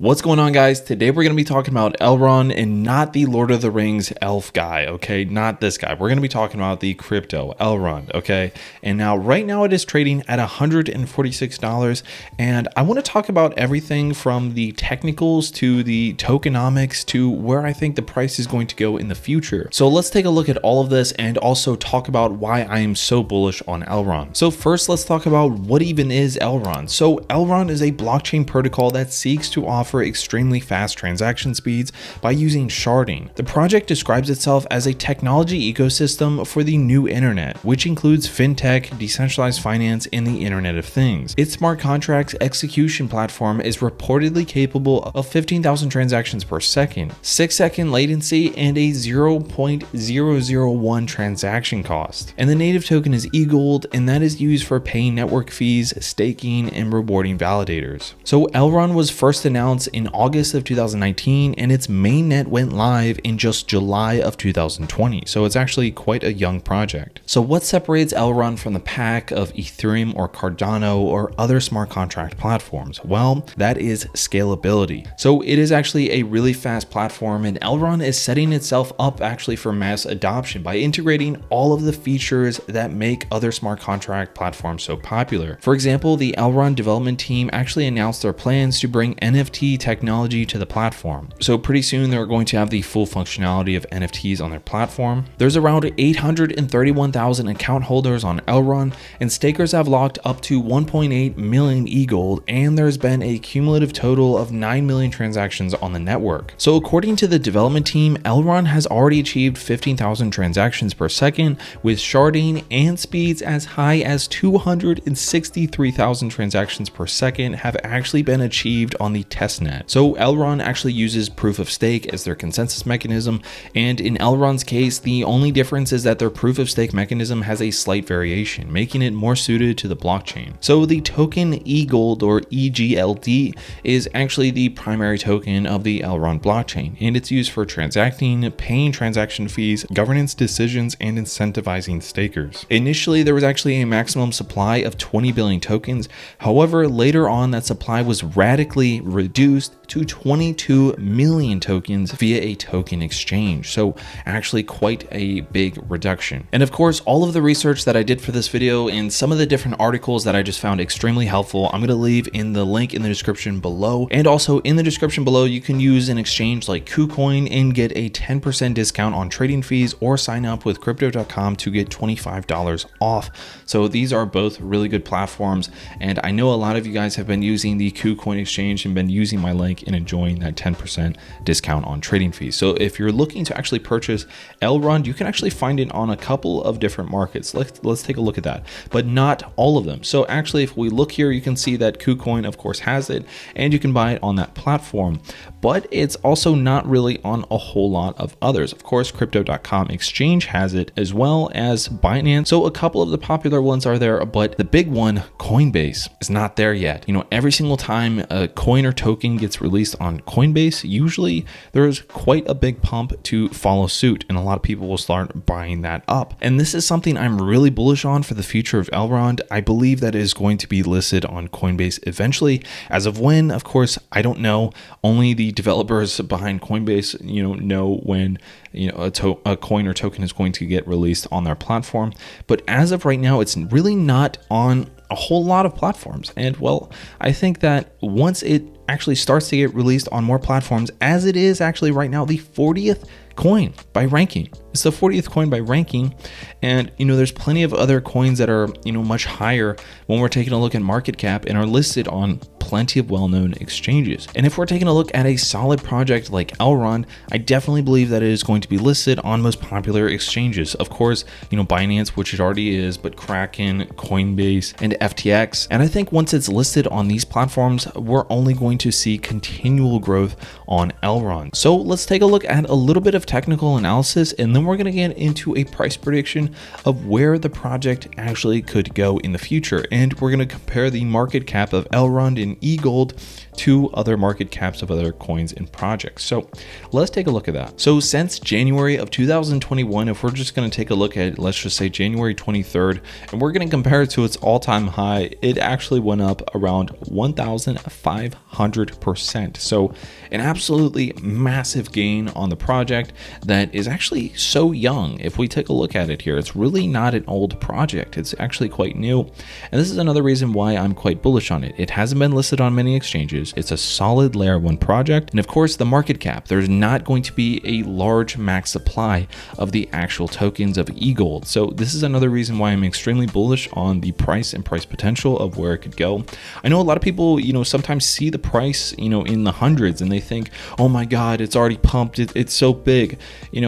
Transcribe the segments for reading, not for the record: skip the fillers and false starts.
What's going on, guys? Today we're going to be talking about Elrond, and not the Lord of the Rings elf guy, okay? Not this guy. We're going to be talking about the crypto Elrond, okay? And now, right now it is trading at $146, and I want to talk about everything from the technicals to the tokenomics to where I think the price is going to go in the future. So let's take a look at all of this and also talk about why I am so bullish on Elrond. So first, let's talk about what even is Elrond. So Elrond is a blockchain protocol that seeks to offer extremely fast transaction speeds by using sharding. The project describes itself as a technology ecosystem for the new internet, which includes fintech, decentralized finance, and the Internet of Things. Its smart contracts execution platform is reportedly capable of 15,000 transactions per second, 6-second latency, and a 0.001 transaction cost. And the native token is EGLD, and that is used for paying network fees, staking, and rewarding validators. So Elrond was first announced in August of 2019, and its mainnet went live in just July of 2020. So it's actually quite a young project. So what separates Elrond from the pack of Ethereum or Cardano or other smart contract platforms? Well, that is scalability. So it is actually a really fast platform, and Elrond is setting itself up actually for mass adoption by integrating all of the features that make other smart contract platforms so popular. For example, the Elrond development team actually announced their plans to bring NFT technology to the platform. So pretty soon they're going to have the full functionality of NFTs on their platform. There's around 831,000 account holders on Elrond, and stakers have locked up to 1.8 million EGLD, and there's been a cumulative total of 9 million transactions on the network. So according to the development team, Elrond has already achieved 15,000 transactions per second with sharding, and speeds as high as 263,000 transactions per second have actually been achieved on the testnet. So Elrond actually uses proof of stake as their consensus mechanism, and in Elrond's case, the only difference is that their proof of stake mechanism has a slight variation, making it more suited to the blockchain. So the token EGLD or EGLD is actually the primary token of the Elrond blockchain, and it's used for transacting, paying transaction fees, governance decisions, and incentivizing stakers. Initially, there was actually a maximum supply of 20 billion tokens. However, later on, that supply was radically reduced to 22 million tokens via a token exchange. So actually quite a big reduction. And of course, all of the research that I did for this video and some of the different articles that I just found extremely helpful, I'm going to leave in the link in the description below. And also in the description below, you can use an exchange like KuCoin and get a 10% discount on trading fees, or sign up with crypto.com to get $25 off. So these are both really good platforms. And I know a lot of you guys have been using the KuCoin exchange and been using my link and enjoying that 10% discount on trading fees. So if you're looking to actually purchase Elrond, you can actually find it on a couple of different markets. Let's take a look at that, but not all of them. So actually, if we look here, you can see that KuCoin of course has it, and you can buy it on that platform, but it's also not really on a whole lot of others. Of course, crypto.com exchange has it, as well as Binance. So a couple of the popular ones are there, but the big one, Coinbase, is not there yet. You know, every single time a coin or token gets released on Coinbase, usually there's quite a big pump to follow suit, and a lot of people will start buying that up. And this is something I'm really bullish on for the future of Elrond. I believe that it is going to be listed on Coinbase eventually. As of when, of course, I don't know. Only the developers behind Coinbase, know when a coin or token is going to get released on their platform. But as of right now, it's really not on a whole lot of platforms. And well, I think that once it actually starts to get released on more platforms, as it is actually right now the 40th coin by ranking. It's the 40th coin by ranking, and there's plenty of other coins that are much higher when we're taking a look at market cap and are listed on plenty of well-known exchanges. And if we're taking a look at a solid project like Elrond, I definitely believe that it is going to be listed on most popular exchanges. Of course, Binance, which it already is, but Kraken, Coinbase, and FTX. And I think once it's listed on these platforms, we're only going to see continual growth on Elrond. So let's take a look at a little bit of technical analysis, and then we're going to get into a price prediction of where the project actually could go in the future. And we're going to compare the market cap of Elrond and EGLD to other market caps of other coins and projects. So let's take a look at that. So since January of 2021, if we're just going to take a look at, let's just say January 23rd, and we're going to compare it to its all-time high, it actually went up around 1,500%. So an absolutely massive gain on the project that is actually so young. If we take a look at it here, it's really not an old project. It's actually quite new. And this is another reason why I'm quite bullish on it. It hasn't been listed on many exchanges. It's a solid layer 1 project. And of course, the market cap, there's not going to be a large max supply of the actual tokens of EGLD. So this is another reason why I'm extremely bullish on the price and price potential of where it could go. I know a lot of people, sometimes see the price, in the hundreds and they think, oh my God, it's already pumped. It's so big,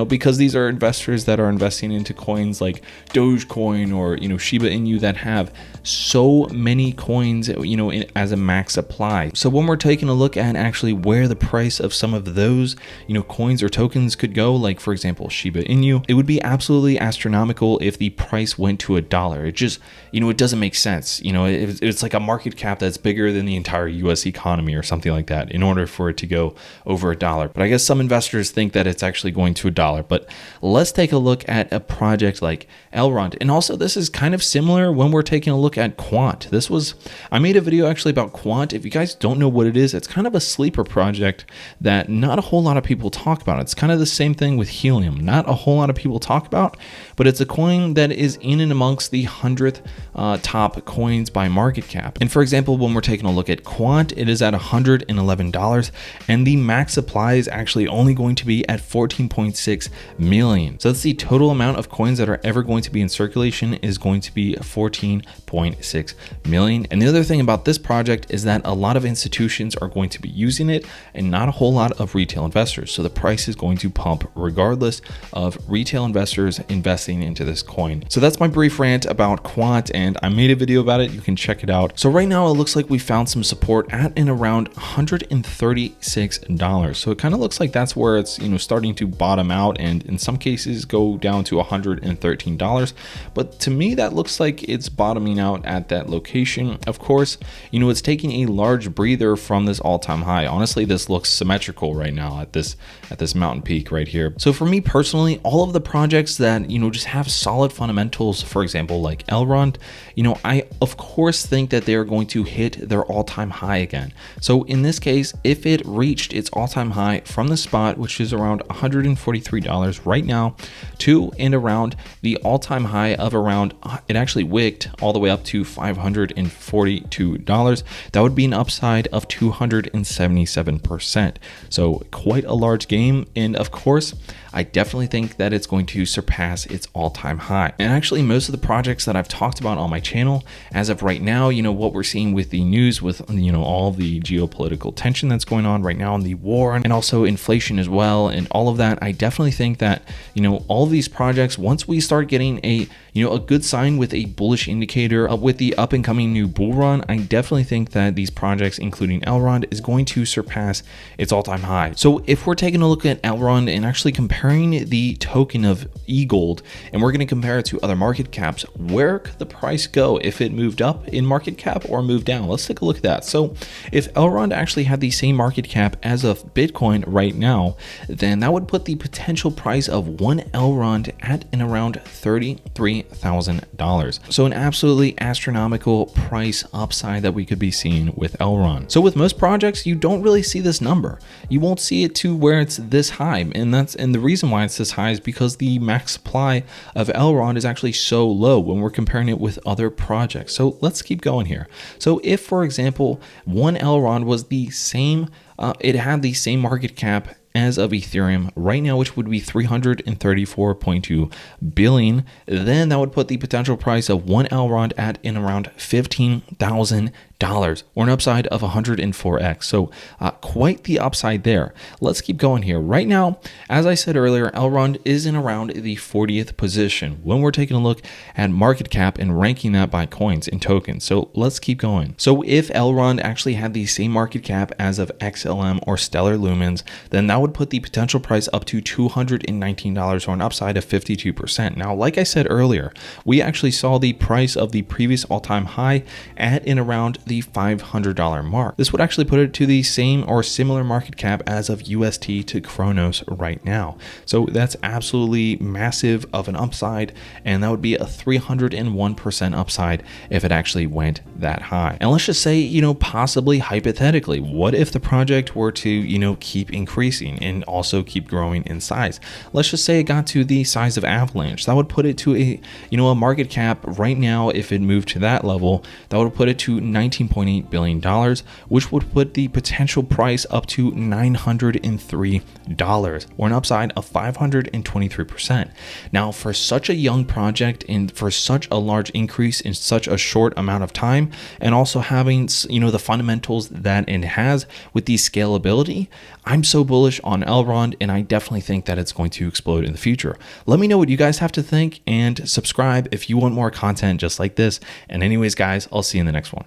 because these are investors that are investing into coins like Dogecoin or, Shiba Inu that have so many coins, as a max supply. So when we're taking a look at actually where the price of some of those, coins or tokens could go, like for example, Shiba Inu, it would be absolutely astronomical if the price went to $1. It just, it doesn't make sense. It's like a market cap that's bigger than the entire US economy or something like that in order for it to go over $1. But I guess some investors think that it's actually going to $1. But let's take a look at a project like Elrond. And also this is kind of similar when we're taking a look at Quant. I made a video actually about Quant. If you guys don't know what it is, it's kind of a sleeper project that not a whole lot of people talk about. It's kind of the same thing with Helium. Not a whole lot of people talk about, but it's a coin that is in and amongst the 100th top coins by market cap. And for example, when we're taking a look at Quant, it is at $111 and the max supply is actually only going to be at 14.6 million. So that's the total amount of coins that are ever going to be in circulation is going to be 14.6 million. And the other thing about this project is that a lot of institutions are going to be using it and not a whole lot of retail investors. So the price is going to pump regardless of retail investors investing into this coin. So that's my brief rant about Quant, and I made a video about it. You can check it out. So right now it looks like we found some support at and around $136. So it kind of looks like that's where it's, starting to bottom out and in some cases go down to $113. But to me, that looks like it's bottoming out at that location. Of course, it's taking a large breather from this all-time high. Honestly, this looks symmetrical right now at this mountain peak right here. So for me personally, all of the projects that, just have solid fundamentals, for example, like Elrond, I of course think that they're going to hit their all-time high again. So in this case, if it reached its all-time high from the spot, which is around $143 right now, to and around the all-time high of around, it actually wicked all the way up to $542, that would be an upside of 277%. So quite a large game. And of course, I definitely think that it's going to surpass its all-time high. And actually, most of the projects that I've talked about on my channel, as of right now, what we're seeing with the news, with, all the geopolitical tension that's going on right now in the war, and also inflation as well, and all of that, I definitely think that, all of these projects, once we start getting a good sign with a bullish indicator with the up and coming new bull run, I definitely think that these projects, including Elrond, is going to surpass its all-time high. So if we're taking a look at Elrond and actually comparing the token of EGLD, and we're going to compare it to other market caps, where could the price go if it moved up in market cap or moved down? Let's take a look at that. So if Elrond actually had the same market cap as of Bitcoin right now, then that would put the potential price of one Elrond at and around $33,000. So an absolutely astronomical price upside that we could be seeing with Elrond. So with most projects, you don't really see this number. You won't see it to where it's this high, and the reason why it's this high is because the max supply of Elrond is actually so low when we're comparing it with other projects. So let's keep going here. So if, for example, one Elrond was the same, it had the same market cap as of Ethereum right now, which would be 334.2 billion, then that would put the potential price of one Elrond at in around $15,000, or an upside of 104x. So quite the upside there. Let's keep going here. Right now, as I said earlier, Elrond is in around the 40th position when we're taking a look at market cap and ranking that by coins and tokens. So let's keep going. So if Elrond actually had the same market cap as of XLM or Stellar Lumens, then that that would put the potential price up to $219 or an upside of 52%. Now, like I said earlier, we actually saw the price of the previous all-time high at and around the $500 mark. This would actually put it to the same or similar market cap as of UST to Kronos right now. So that's absolutely massive of an upside, and that would be a 301% upside if it actually went that high. And let's just say, possibly hypothetically, what if the project were to, keep increasing and also keep growing in size? Let's just say it got to the size of Avalanche. That would put it to a market cap right now. If it moved to that level, that would put it to $19.8 billion, which would put the potential price up to $903 or an upside of 523%. Now, for such a young project and for such a large increase in such a short amount of time, and also having, the fundamentals that it has with the scalability, I'm so bullish on Elrond, and I definitely think that it's going to explode in the future. Let me know what you guys have to think, and subscribe if you want more content just like this. And anyways, guys, I'll see you in the next one.